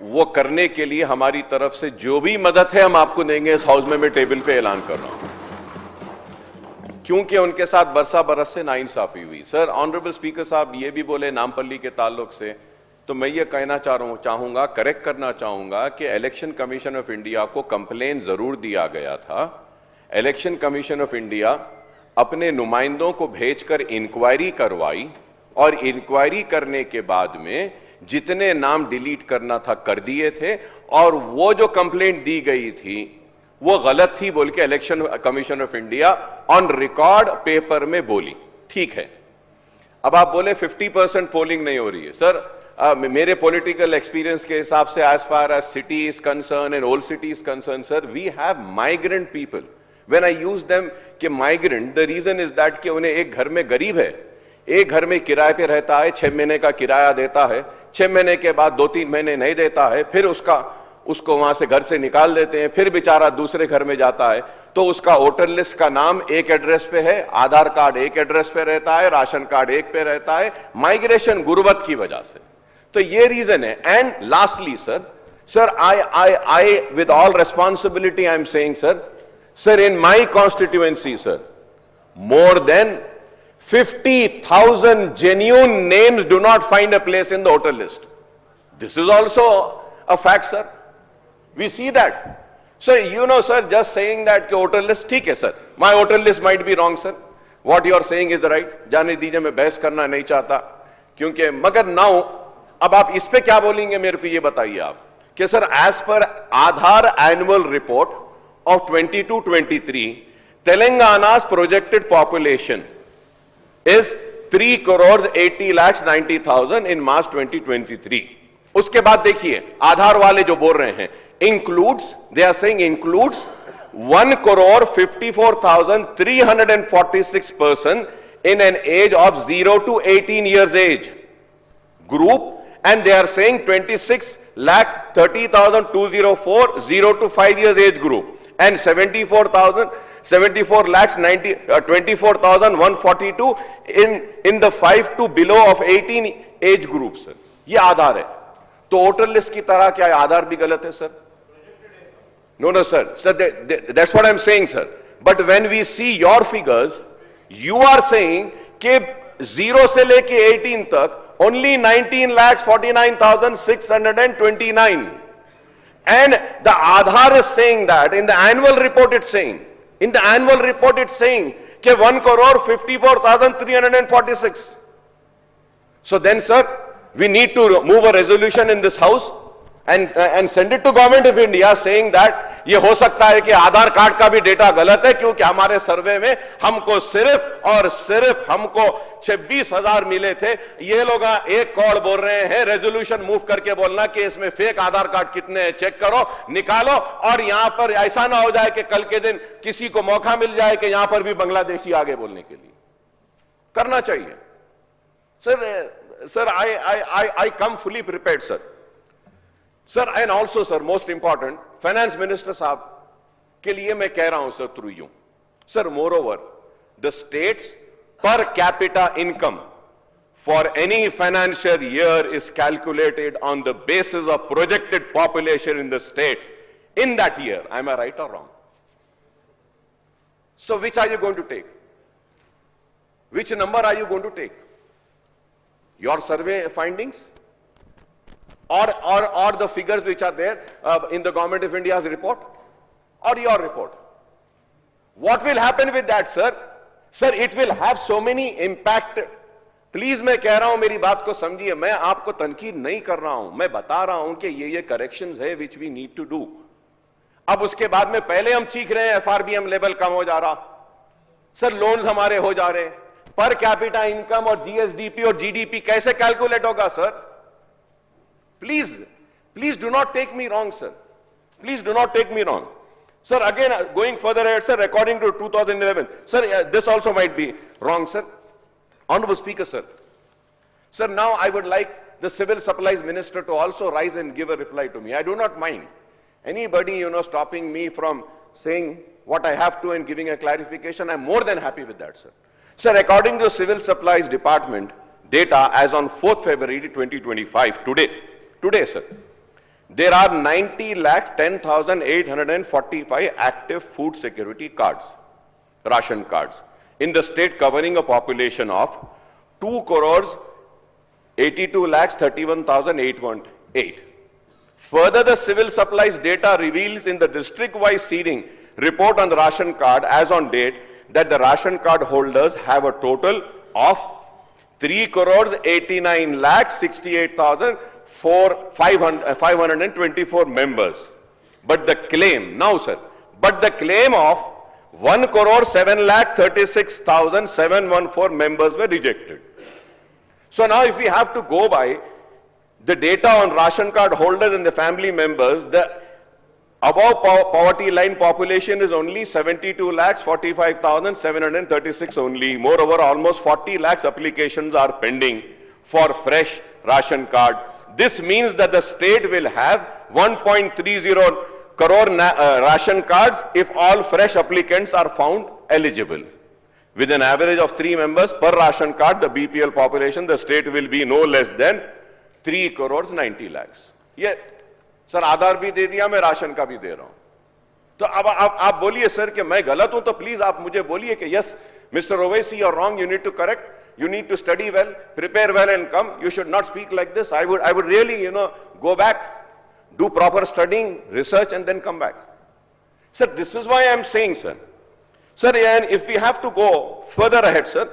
वो करने के लिए हमारी तरफ से जो भी मदद है हम आपको देंगे। इस हाउस में मैं टेबल पे ऐलान कर रहा हूं, क्योंकि उनके साथ बरसा बरस से नाइंसाफी हुई। सर, ऑनरेबल स्पीकर साहब ये भी बोले नामपल्ली के ताल्लुक से, तो मैं ये कहना चाहूंगा, करेक्ट करना चाहूंगा कि इलेक्शन कमीशन ऑफ इंडिया को कंप्लेन जरूर दिया गया था। इलेक्शन कमीशन ऑफ इंडिया अपने नुमाइंदों को भेजकर इंक्वायरी करवाई और इंक्वायरी करने के बाद में जितने नाम डिलीट करना था कर दिए थे, और वो जो कंप्लेंट दी गई थी वो गलत थी बोल के election commission of India on record paper में बोली। ठीक है, अब आप बोले 50% पोलिंग नहीं हो रही है। सर, मेरे पॉलिटिकल एक्सपीरियंस के हिसाब से as far as city is concern and old city is concern, sir, we have migrant people. When I use them कि migrant, the reason is that कि उन्हें एक घर में गरीब है, एक घर में किराए पे रहता है, 6 महीने का किराया देता है, 6 महीने के बाद 2-3 महीने नहीं देता है, फिर उसको वहां से घर से निकाल देते हैं, फिर बेचारा दूसरे घर में जाता है, तो उसका वोटर लिस्ट का नाम एक एड्रेस पे है, आधार कार्ड एक एड्रेस पे रहता है, राशन कार्ड एक पे रहता है, माइग्रेशन गुर्बत की वजह से। तो ये रीजन है। And lastly sir, I with all responsibility I am saying sir, in my constituency, sir, more than 50,000 genuine names do not find a place in the voter list. This is also a fact, sir. We see that. So, sir, just saying that voter list, ठीक है, sir. My voter list might be wrong, sir. What you are saying is right. जाने दीजिए, मैं बहस करना नहीं चाहता, क्योंकि मगर now, अब आप इस पे क्या बोलेंगे मेरे को ये बताइए आप, कि sir, as per Aadhaar annual report of 22-23, Telangana's projected population is 3,80,90,000 in March 2023. उसके बाद देखिए आधार वाले जो बोल रहे हैं, includes, they are saying includes 1,54,346 person in an age of 0 to 18 years age group, and they are saying 26,30,204 0 to 5 years age group, and 24,142 in the 5 to below of 18 age group, sir. ये आधार है। तो voter list की तरह क्या आधार भी गलत है, sir? No, sir. Sir, that's what I'm saying, sir. But when we see your figures, you are saying कि 0 से लेके 18 तक only 19,49,629. And the Aadhaar is saying that in the annual report it's saying, कि 1,54,346. So then, sir, we need to move a resolution in this house and send it to Government of India saying that ये हो सकता है कि आधार card का भी data गलत है, क्योंकि हमारे सर्वे में हमको सिर्फ और सिर्फ हमको 26,000 मिले थे। ये लोग 1 करोड़ बोल रहे हैं। रेजोल्यूशन मूव करके बोलना कि इसमें फेक आधार कार्ड कितने हैं, चेक करो, निकालो, और यहां पर ऐसा ना हो जाए कि कल के दिन किसी को मौका मिल जाए कि यहां पर भी बांग्लादेशी आगे बोलने के लिए। करना चाहिए sir. I come fully prepared, sir. Sir, and also, sir, most important, finance minister साहब के लिए मैं कह रहा हूं sir, through you sir, moreover, the state's per capita income for any financial year is calculated on the basis of projected population in the state in that year. Am I right or wrong? So which are you going to take? Which number are you going to take? Your survey findings? Or the figures which are there in the Government of India's report, or your report? What will happen with that, sir? Sir, it will have so many impact. Please मैं कह रहा हूं, मेरी बात को समझिए, मैं आपको तनकीद नहीं कर रहा हूं, मैं बता रहा हूं कि ये करेक्शंस है which we need to do. अब उसके बाद में पहले हम चीख रहे हैं FRBM लेवल कम हो जा रहा, सर लोन्स हमारे हो जा रहे हैं, पर कैपिटा इनकम और GSDP और GDP कैसे कैलकुलेट होगा, sir? Please do not take me wrong, sir. Please do not take me wrong. Sir, again, going further ahead, sir, according to 2011, sir, this also might be wrong, sir. Honorable Speaker, sir. Sir, now I would like the Civil Supplies Minister to also rise and give a reply to me. I do not mind anybody, stopping me from saying what I have to and giving a clarification. I'm more than happy with that, sir. Sir, according to the Civil Supplies Department data as on 4th February 2025, today, sir, there are 90,10,845 active food security cards, ration cards, in the state covering a population of 2,82,31,818. Further, the civil supplies data reveals in the district-wise seeding report on the ration card as on date that the ration card holders have a total of 3,89,68,524 members. But the claim, now sir, but the claim of 1,07,36,714 members were rejected. So now if we have to go by the data on ration card holders and the family members, the above poverty line population is only 72,45,736 only. Moreover, almost 40 lakhs applications are pending for fresh ration card. This means that the state will have 1.30 crore ration cards if all fresh applicants are found eligible. With an average of 3 members per ration card, the BPL population, the state will be no less than 3 crores 90 lakhs. ये sir आधार भी दे दिया, मैं ration का भी दे रहा हूं. तो अब आप बोलिए सर कि मैं गलत हूं, तो प्लीज आप मुझे बोलिए कि yes mister Owaisi you are wrong, you need to correct, you need to study well, prepare well and come. You should not speak like this. I would really, go back, do proper studying, research and then come back. Sir, this is why I am saying, sir. Sir, and if we have to go further ahead, sir,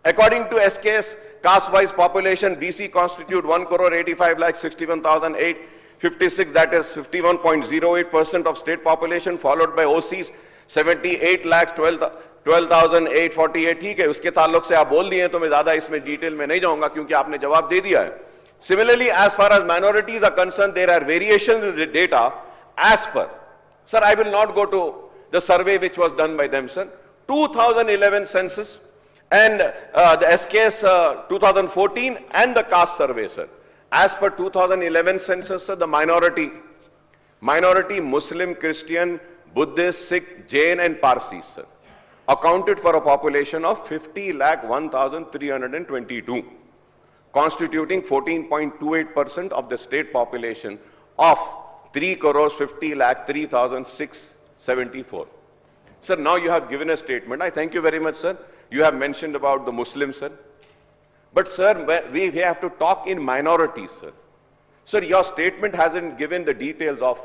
according to SKS caste-wise population, BC constitute 1,85,61,856, that is 51.08% of state population, followed by OCs 78,12,848. ठीक है, उसके ताल्लुक से आप बोल दिए तो मैं ज्यादा इसमें डिटेल में नहीं जाऊंगा क्योंकि आपने जवाब दे दिया है. Similarly, as far as minorities are concerned, there are variations in the data as per. Sir, I will not go to the survey which was done by them, sir. 2011 census and the SKS 2014 and the caste survey, sir. As per 2011 census, sir, the minority Muslim, Christian, Buddhist, Sikh, Jain and Parsis, sir, accounted for a population of 50,01,322, constituting 14.28% of the state population of 3,50,03,674. Sir, now you have given a statement. I thank you very much, sir. You have mentioned about the Muslims, sir. But, sir, we have to talk in minorities, sir. Sir, your statement hasn't given the details of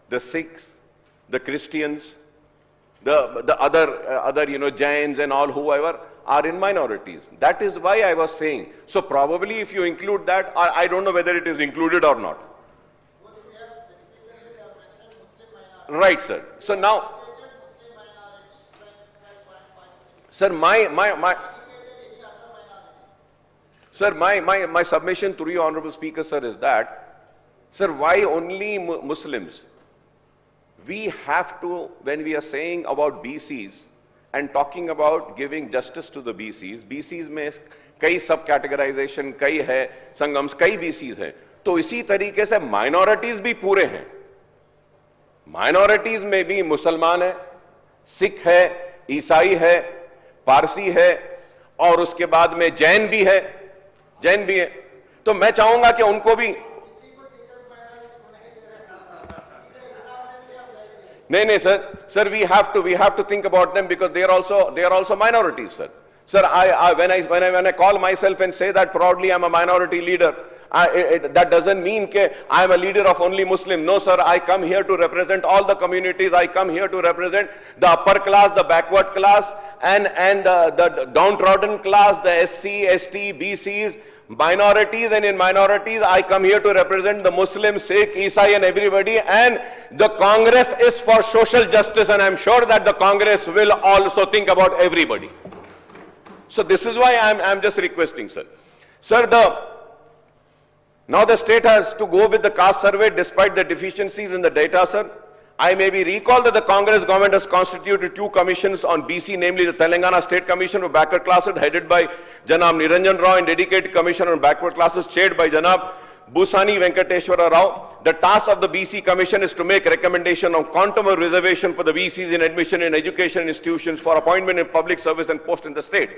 the Sikhs, the Christians, the other Jains and all whoever are in minorities. That is why I was saying. So probably if you include that, I don't know whether it is included or not. Right, sir. So now, sir, my submission to you, Honorable Speaker, sir, is that, sir, why only Muslims? We have to, when we are saying about BCs and talking about giving justice to the BCs में कई सब categorisation, कई है संगम्स, कई BCs हैं, तो इसी तरीके से माइनॉरिटीज भी पूरे हैं. माइनॉरिटीज में भी मुसलमान है, सिख है, ईसाई है, पारसी है और उसके बाद में जैन भी है. तो मैं चाहूंगा कि उनको भी नहीं sir, we have to think about them because they are also minorities, sir. Sir, when I call myself and say that proudly I'm a minority leader, that doesn't mean that I am a leader of only Muslim. No, sir, I come here to represent all the communities. I come here to represent the upper class, the backward class, and the downtrodden class, the SC, ST, BCs, minorities, and in minorities I come here to represent the Muslim, Sikh, Isai and everybody, and the Congress is for social justice and I'm sure that the Congress will also think about everybody. So this is why I'm just requesting, sir. Sir, now the state has to go with the caste survey despite the deficiencies in the data, sir. I may be recalled that the Congress government has constituted 2 commissions on BC, namely the Telangana State Commission for Backward Classes headed by Janab Niranjan Rao and dedicated commission on backward classes chaired by Janab Busani Venkateshwara Rao. The task of the BC Commission is to make recommendation on quantum of reservation for the BCs in admission in education institutions for appointment in public service and post in the state.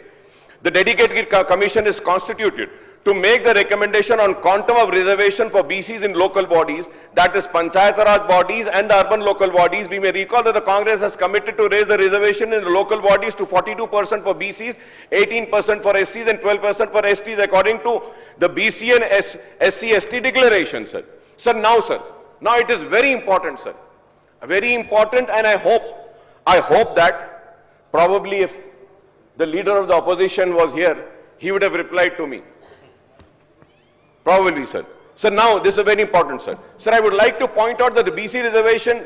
The dedicated commission is constituted to make the recommendation on quantum of reservation for BCs in local bodies, that is Panchayat Raj bodies and the urban local bodies. We may recall that the Congress has committed to raise the reservation in the local bodies to 42% for BCs, 18% for SCs and 12% for STs according to the BC and SC/ST declaration, sir. Sir, now it is very important, sir. Very important, and I hope that probably if the leader of the opposition was here, he would have replied to me. Probably, sir. Sir, now this is very important, sir. Sir, I would like to point out that the BC reservation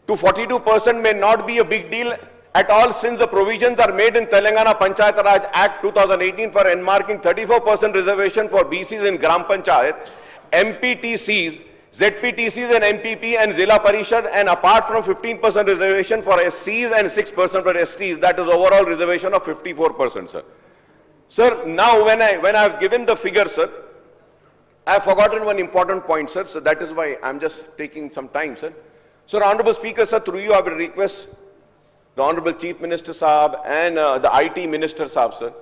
to 42% may not be a big deal at all, since the provisions are made in Telangana Panchayat Raj Act 2018 for enmarking 34% reservation for BCs in Gram Panchayat, MPTCs, ZPTCs and MPP and Zilla Parishad, and apart from 15% reservation for SCs and 6% for STs, that is overall reservation of 54%, sir. Sir, now when I've given the figure, sir, I've forgotten one important point, sir, so that is why I'm just taking some time, sir. Sir, Honorable Speaker, sir, through you I will request the Honorable Chief Minister Saab and the IT Minister Saab, sir.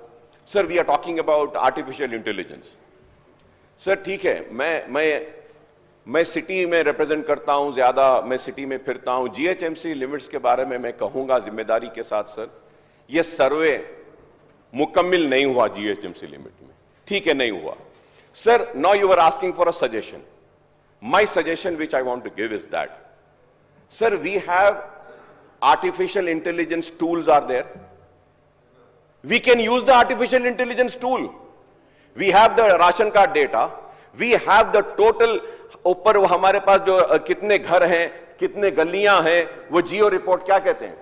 Sir, we are talking about artificial intelligence. Sir, ठीक है, मैं city में represent करता हूं, ज्यादा मैं city में फिरता हूं, जीएचएमसी लिमिट्स के बारे में मैं कहूंगा जिम्मेदारी के साथ, सर, ये सर्वे मुकम्मल नहीं हुआ जीएचएमसी लिमिट में, ठीक है, नहीं हुआ. Sir, now you are asking for a suggestion. My suggestion which I want to give is that, sir, we have artificial intelligence tools are there. We can use the artificial intelligence tool. We have the ration card data. We have the total, ऊपर वो हमारे पास जो कितने घर हैं, कितने गलियां हैं, वो जियो रिपोर्ट क्या कहते हैं?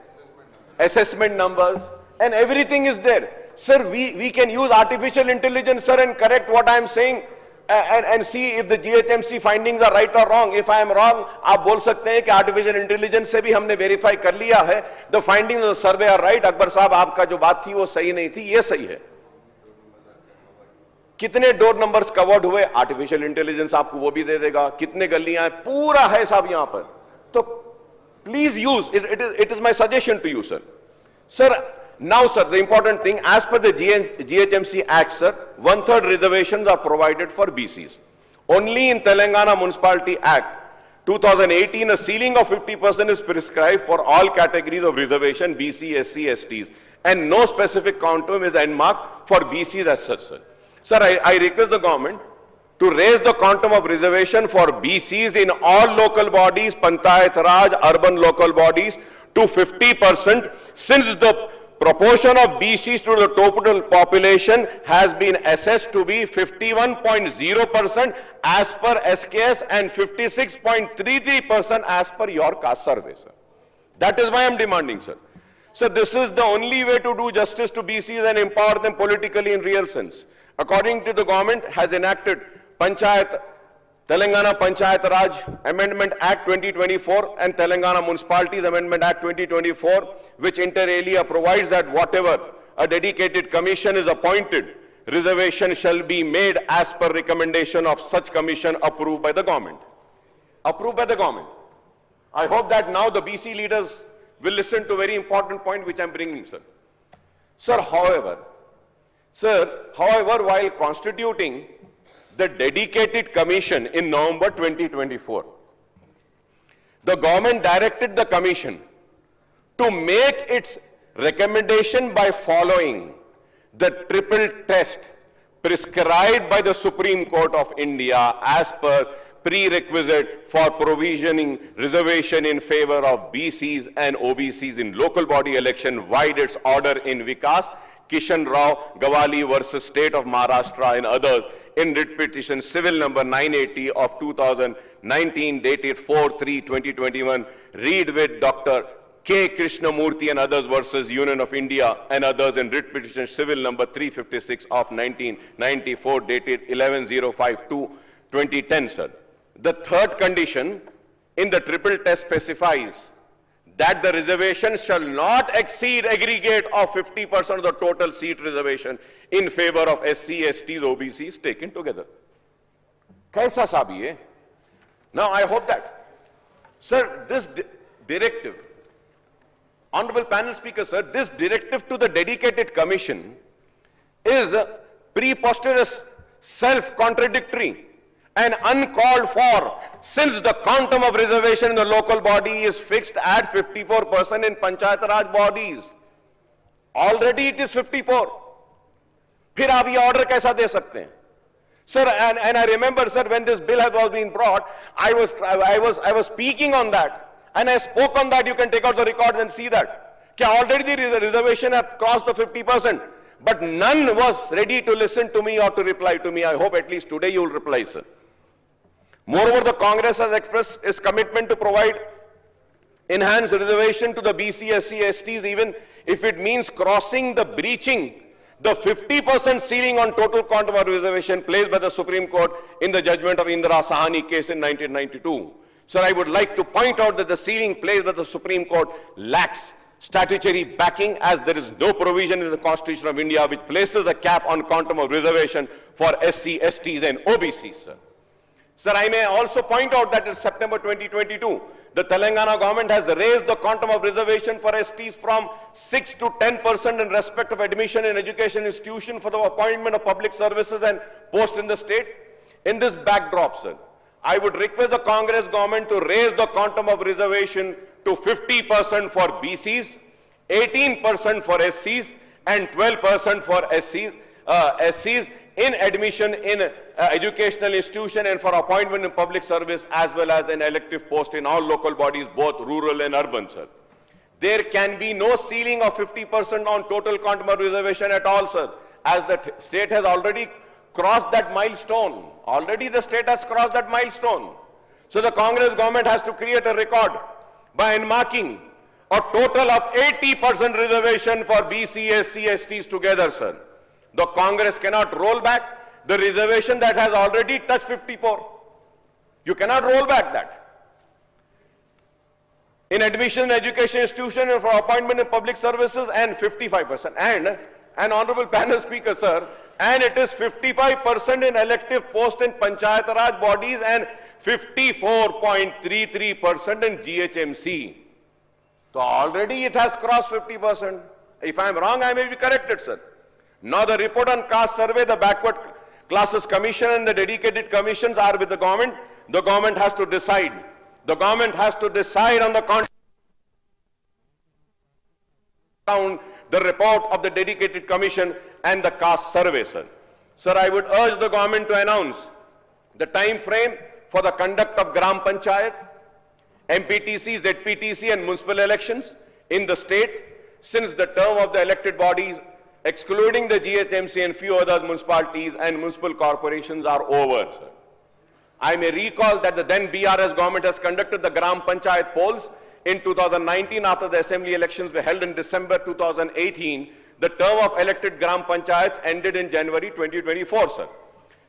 Assessment numbers, and everything is there. Sir, we can use artificial intelligence, sir, and correct what I am saying and see if the GHMC findings are right or wrong. If I am wrong, आप बोल सकते हैं कि artificial intelligence से भी हमने verify कर लिया है. The findings of the survey are right. Akbar साहब, आपका जो बात थी वो सही नहीं थी, ये सही है. कितने डोर नंबर्स कवर्ड हुए, आर्टिफिशियल इंटेलिजेंस आपको वो भी दे देगा. कितने गलियां हैं, पूरा है साहब यहां पर. तो please use it is my suggestion to you, sir. Sir, now, sir, the important thing, as per the GHMC Act, sir, 1/3 reservations are provided for BCs. Only in Telangana Municipality Act 2018, a ceiling of 50% is prescribed for all categories of reservation, BC, SC, STs, and no specific quantum is earmarked for BCs as such, sir. Sir, I request the government to raise the quantum of reservation for BCs in all local bodies, Panchayat Raj, urban local bodies, to 50%, since the proportion of BCs to the total population has been assessed to be 51.0% as per SKS and 56.33% as per your caste survey, sir. That is why I am demanding, sir. So this is the only way to do justice to BCs and empower them politically in real sense. According to the government, has enacted Telangana Panchayat Raj Amendment Act 2024 and Telangana Municipalities Amendment Act 2024, which inter alia provides that whatever a dedicated commission is appointed, reservation shall be made as per recommendation of such commission approved by the government. Approved by the government. I hope that now the BC leaders will listen to a very important point which I am bringing, sir. Sir, however, while constituting the dedicated commission in November 2024, the government directed the commission to make its recommendation by following the triple test prescribed by the Supreme Court of India as per prerequisite for provisioning reservation in favor of BCs and OBCs in local body election, vide its order in Vikas Kishan Rao Gawali versus State of Maharashtra and others in writ petition civil number 980 of 2019 dated 4/3/2021, read with Dr. K. Krishnamurthy and others versus Union of India and others in writ petition civil number 356 of 1994 dated 11/05/2010, sir. The third condition in the triple test specifies that the reservation shall not exceed aggregate of 50% of the total seat reservation in favor of SC, STs, OBCs taken together. Kaisa saab ye? Now I hope that, sir, this directive, Honorable Panel Speaker, sir, this directive to the dedicated commission is preposterous, self-contradictory, and uncalled for, since the quantum of reservation in the local body is fixed at 54% in Panchayat Raj bodies. Already it is 54. फिर आप ये order कैसा दे सकते हैं? Sir, and I remember, sir, when this bill was being brought, I was speaking on that, and I spoke on that. You can take out the records and see that. Already the reservation had crossed the 50%, but none was ready to listen to me or to reply to me. I hope at least today you will reply, sir. Moreover, the Congress has expressed its commitment to provide enhanced reservation to the BC, SC, STs, even if it means breaching the 50% ceiling on total quantum of reservation placed by the Supreme Court in the judgment of Indira Sahani case in 1992. Sir, I would like to point out that the ceiling placed by the Supreme Court lacks statutory backing, as there is no provision in the Constitution of India which places a cap on quantum of reservation for SC, STs and OBCs, sir. Sir, I may also point out that in September 2022, the Telangana government has raised the quantum of reservation for STs from 6 to 10% in respect of admission in education institution for the appointment of public services and post in the state. In this backdrop, sir, I would request the Congress government to raise the quantum of reservation to 50% for BCs, 18% for SCs, and 12% for SCs in admission in educational institution and for appointment in public service, as well as an elective post in all local bodies, both rural and urban, sir. There can be no ceiling of 50% on total quantum of reservation at all, sir, as the state has already crossed that milestone. Already the state has crossed that milestone. So the Congress government has to create a record by enmarking a total of 80% reservation for BC, SC, STs together, sir. The Congress cannot roll back the reservation that has already touched 54. You cannot roll back that. In admission in education institution and for appointment in public services, and 55%. And honorable panel speaker, sir, and it is 55% in elective post in Panchayat Raj bodies and 54.33% in GHMC. So already it has crossed 50%. If I am wrong, I may be corrected, sir. Now the report on caste survey, the backward classes commission and the dedicated commissions are with the government. The government has to decide. The government has to decide on the report of the dedicated commission and the caste survey, sir. Sir, I would urge the government to announce the time frame for the conduct of Gram Panchayat, MPTC, ZPTC and municipal elections in the state, since the term of the elected bodies, excluding the GHMC and few other municipalities and municipal corporations, are over, sir. I may recall that the then BRS government has conducted the Gram Panchayat polls in 2019 after the assembly elections were held in December 2018. The term of elected Gram Panchayats ended in January 2024, sir.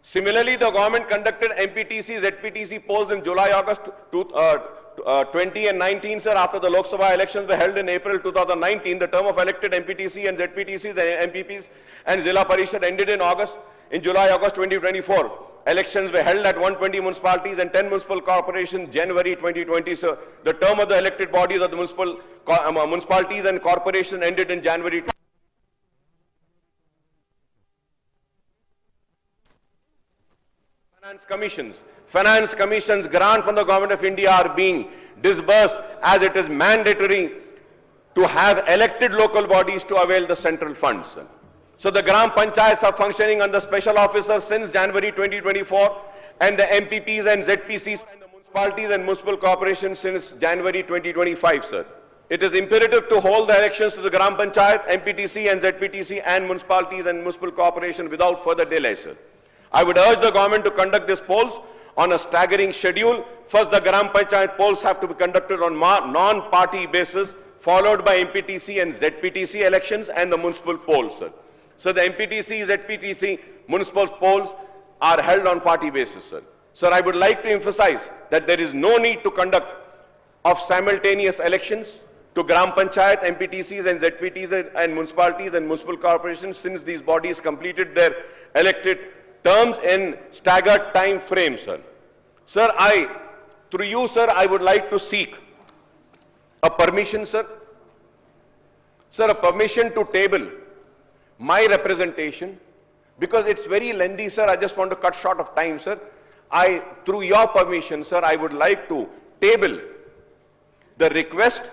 Similarly, the government conducted MPTC, ZPTC polls in July, August 20 and 19, sir, after the Lok Sabha elections were held in April 2019. The term of elected MPTC and ZPTCs and MPPs and Zilla Parishad ended in July, August 2024. Elections were held at 120 municipalities and 10 municipal corporations, January 2020, sir. The term of the elected bodies of the municipalities and corporations ended in January. Finance commissions grant from the government of India are being disbursed, as it is mandatory to have elected local bodies to avail the central funds. So the Gram Panchayats are functioning under special officers since January 2024, and the MPPs and ZPCs and the municipalities and municipal corporations since January 2025, sir. It is imperative to hold the elections to the Gram Panchayat, MPTC and ZPTC and municipalities and municipal corporations without further delay, sir. I would urge the government to conduct these polls on a staggering schedule. First, the Gram Panchayat polls have to be conducted on non-party basis, followed by MPTC and ZPTC elections and the municipal polls, sir. So the MPTC, ZPTC, municipal polls are held on party basis, sir. Sir, I would like to emphasize that there is no need to conduct of simultaneous elections to Gram Panchayat, MPTCs and ZPTs and municipalities and municipal corporations, since these bodies completed their elected terms in staggered time frame, sir. Sir, through you, sir, I would like to seek a permission, sir. Sir, a permission to table my representation, because it's very lengthy, sir. I just want to cut short of time, sir. Through your permission, sir, I would like to table the request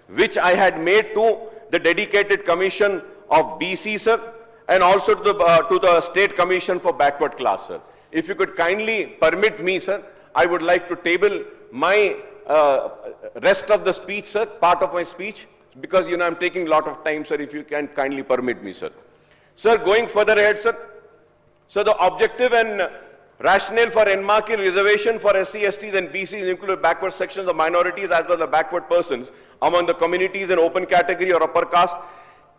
which I had made to the dedicated commission of BC, sir, and also to the State Commission for Backward Class, sir. If you could kindly permit me, sir, I would like to table my rest of the speech, sir, part of my speech, because, you know, I'm taking a lot of time, sir, if you can kindly permit me, sir. Sir, going further ahead, sir, so the objective and rationale for enmarking reservation for SC, STs and BCs include backward sections of minorities as well as backward persons among the communities in open category or upper caste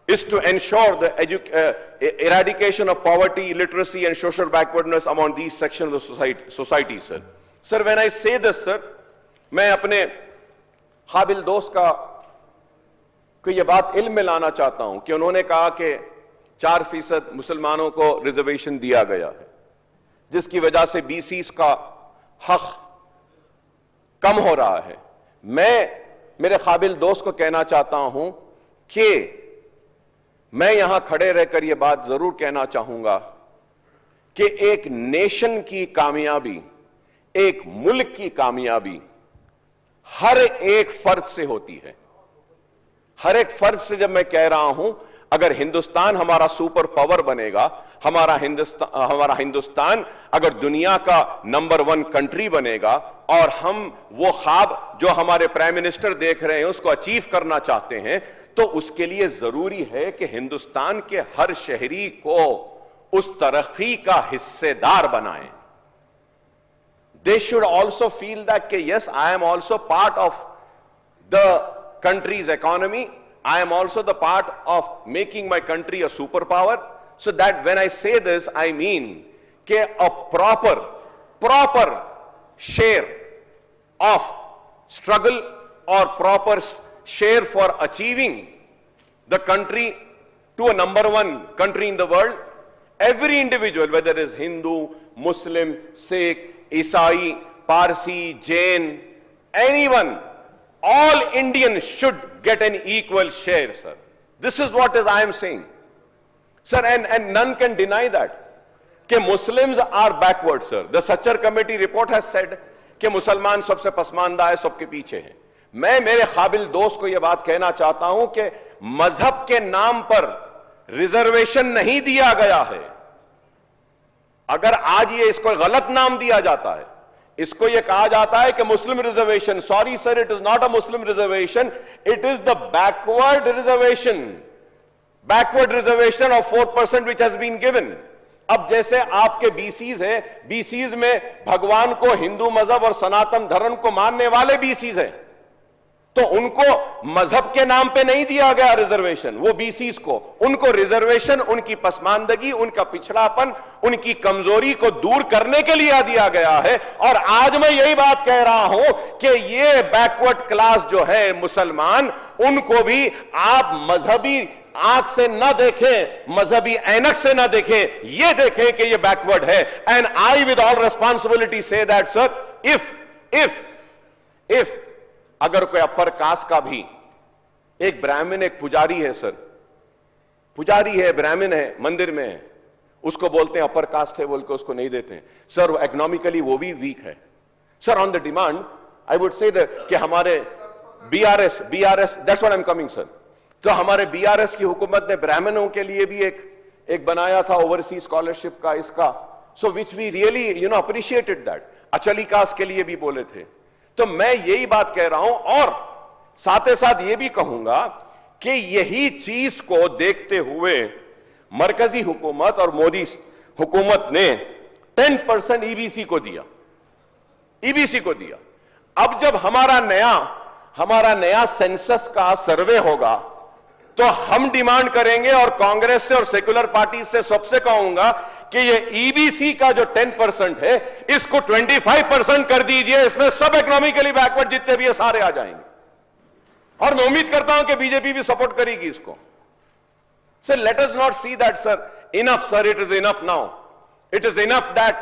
is to ensure the eradication of poverty, illiteracy and social backwardness among these sections of society, sir. Sir, when I say this, sir, मैं अपने काबिल दोस्त को ये बात इल्म में लाना चाहता हूं कि उन्होंने कहा कि 4% मुसलमानों को रिजर्वेशन दिया गया है, जिसकी वजह से बीसीस का हक कम हो रहा है। मैं मेरे काबिल दोस्त को कहना चाहता हूं कि मैं यहां खड़े रहकर यह बात जरूर कहना चाहूंगा कि एक नेशन की कामयाबी, एक मुल्क की कामयाबी हर एक फर्द से होती है। हर एक फर्द से जब मैं कह रहा हूं, अगर हिंदुस्तान हमारा सुपर पावर बनेगा, हमारा हिंदुस्तान अगर दुनिया का नंबर 1 कंट्री बनेगा और हम वो ख्वाब जो हमारे प्राइम मिनिस्टर देख रहे हैं उसको अचीव करना चाहते हैं, तो उसके लिए जरूरी है कि हिंदुस्तान के हर शहरी को उस तरक्की का हिस्सेदार बनाएं। They should also feel that yes, I am also part of the country's economy. I am also the part of making my country a superpower. So that when I say this, I mean that a proper share of struggle or proper share for achieving the country to a number 1 country in the world, every individual, whether it is Hindu, Muslim, Sikh, Isai, Parsi, Jain, anyone, all Indians should get an equal share, sir. This is what I am saying. Sir, and none can deny that. That Muslims are backward, sir. The Sachar Committee report has said that Musliman सबसे पसमानदा है, सबके पीछे हैं। मैं मेरे काबिल दोस्त को यह बात कहना चाहता हूं कि मजहब के नाम पर रिजर्वेशन नहीं दिया गया है। अगर आज ये इसको गलत नाम दिया जाता है, इसको ये कहा जाता है कि Muslim reservation, sorry sir, it is not a Muslim reservation, it is the backward reservation of 4% which has been given. अब जैसे आपके बीसीज है, बीसीज में भगवान को, हिंदू मजहब और सनातन धर्म को मानने वाले बीसीज हैं, तो उनको मजहब के नाम पे नहीं दिया गया रिजर्वेशन, वो बीसीज को, उनको रिजर्वेशन उनकी पसमानदगी, उनका पिछड़ापन, उनकी कमजोरी को दूर करने के लिए दिया गया है। और आज मैं यही बात कह रहा हूं कि ये बैकवर्ड क्लास जो है मुसलमान, उनको भी आप मजहबी आंख से ना देखें, मजहबी ऐनक से ना देखें, ये देखें कि ये बैकवर्ड है। And I with all responsibility say that sir, if अगर कोई अपर कास्ट का भी एक ब्राह्मण, एक पुजारी है सर, पुजारी है, ब्राह्मण है, मंदिर में है, उसको बोलते हैं अपर कास्ट है बोल के उसको नहीं देते हैं सर, इकोनॉमिकली वो भी वीक है sir. On the demand I would say कि हमारे BRS that's what I am coming sir, तो हमारे बीआरएस की हुकूमत ने ब्राह्मणों के लिए भी एक बनाया था ओवरसीज स्कॉलरशिप का, इसका, so which we really appreciated that. अचली कास्ट के लिए भी बोले थे। तो मैं यही बात कह रहा हूं और साथ ही साथ यह भी कहूंगा कि यही चीज को देखते हुए मरकजी हुकूमत और मोदी हुकूमत ने 10% ईबीसी को दिया, ईबीसी को दिया। अब जब हमारा नया सेंसस का सर्वे होगा तो हम डिमांड करेंगे और कांग्रेस से और सेक्युलर पार्टी से सबसे कहूंगा कि ये ईबीसी का जो 10% है इसको 25% कर दीजिए, इसमें सब इकोनॉमिकली बैकवर्ड जितने भी है सारे आ जाएंगे। और मैं उम्मीद करता हूं कि बीजेपी भी सपोर्ट करेगी इसको। Sir, let us not see that sir, enough sir, it is enough now, it is enough that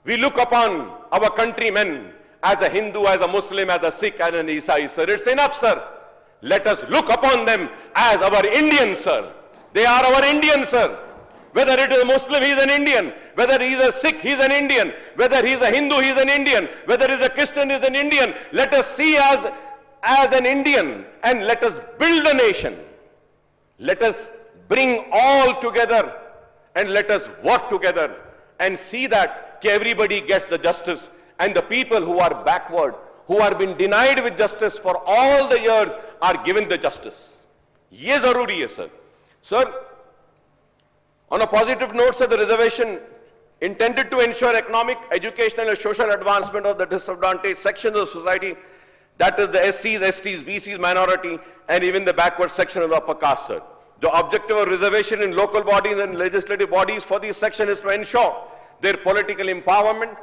we look upon our countryman as a Hindu, as a Muslim, as a Sikh, as an Isai, sir. It's enough, sir. Let us look upon them as our Indians, sir. They are our Indians, sir. Whether it is a Muslim, he is an Indian. Whether he is a Sikh, he is an Indian. Whether he is a Hindu, he is an Indian. Whether he is a Christian, he is an Indian. Let us see as an Indian, and let us build a nation. Let us bring all together and let us work together and see that everybody gets the justice, and the people who are backward, who are been denied with justice for all the years, are given the justice. Ye zaruri hai, sir. Sir, on a positive note, sir, the reservation intended to ensure economic, educational and social advancement of the disadvantaged sections of society, that is the SCs, STs, BCs, minority, and even the backward section of the upper caste, sir. The objective of reservation in local bodies and legislative bodies for these sections is to ensure their political empowerment.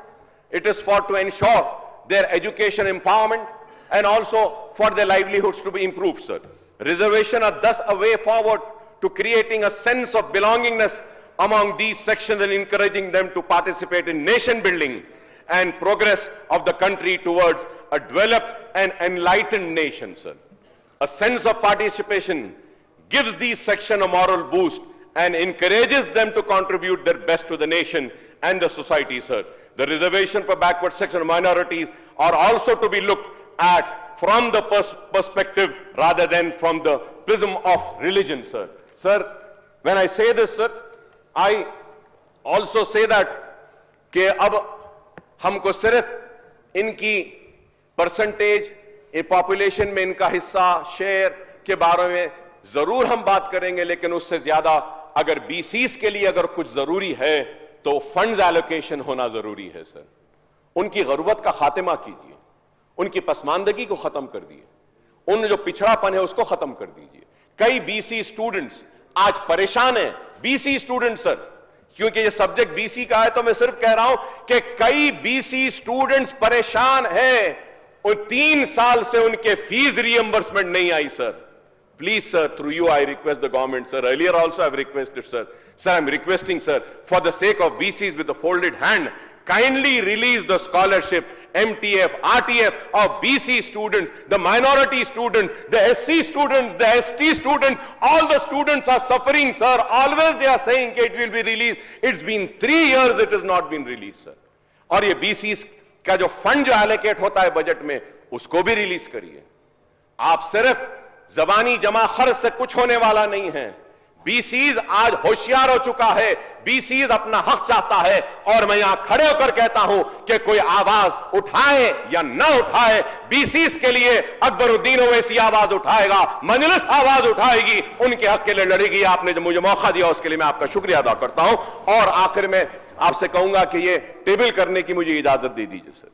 It is to ensure their education empowerment, and also for their livelihoods to be improved, sir. Reservation are thus a way forward to creating a sense of belongingness among these sections and encouraging them to participate in nation building and progress of the country towards a developed and enlightened nation, sir. A sense of participation gives these sections a moral boost and encourages them to contribute their best to the nation and the society, sir. The reservation for backward section minorities are also to be looked at from the perspective rather than from the prism of religion, sir. Sir, when I say this, sir, I also say that कि अब हमको सिर्फ इनकी percentage, ये population में इनका हिस्सा, share के बारे में जरूर हम बात करेंगे, लेकिन उससे ज्यादा अगर बीसीस के लिए अगर कुछ जरूरी है तो फंड्स एलोकेशन होना जरूरी है, सर. उनकी गुर्बत का खात्मा कीजिए, उनकी पसमानदगी को खत्म कर दिए, उन जो पिछड़ापन है उसको खत्म कर दीजिए. कई बीसी स्टूडेंट्स आज परेशान हैं, बीसी स्टूडेंट्स, सर, क्योंकि ये सब्जेक्ट बीसी का है, तो मैं सिर्फ कह रहा हूं कि कई बीसी स्टूडेंट्स परेशान हैं और 3 साल से उनके फीस रियंबर्समेंट नहीं आई, sir. Please, sir, through you, I request the government, sir. Earlier also I've requested, sir. Sir, I'm requesting, sir, for the sake of BCs with a folded hand, kindly release the scholarship, MTF, RTF of BC students, the minority students, the SC students, the ST students. All the students are suffering, sir. Always they are saying that it will be released. It's been 3 years, it has not been released, sir. और ये BCs का जो fund जो allocate होता है budget में, उसको भी रिलीज करिए. आप सिर्फ जबानी जमा खर्च से कुछ होने वाला नहीं है. बीसीज आज होशियार हो चुका है, बीसीज अपना हक चाहता है, और मैं यहां खड़े होकर कहता हूं कि कोई आवाज उठाए या ना उठाए, बीसीज के लिए अकबरुद्दीन ओवैसी आवाज उठाएगा, मजलिस आवाज उठाएगी, उनके हक के लिए लड़ेगी. आपने जो मुझे मौका दिया उसके लिए मैं आपका शुक्रिया अदा करता हूं, और आखिर में आपसे कहूंगा कि ये टेबल करने की मुझे इजाजत दे दीजिए, सर.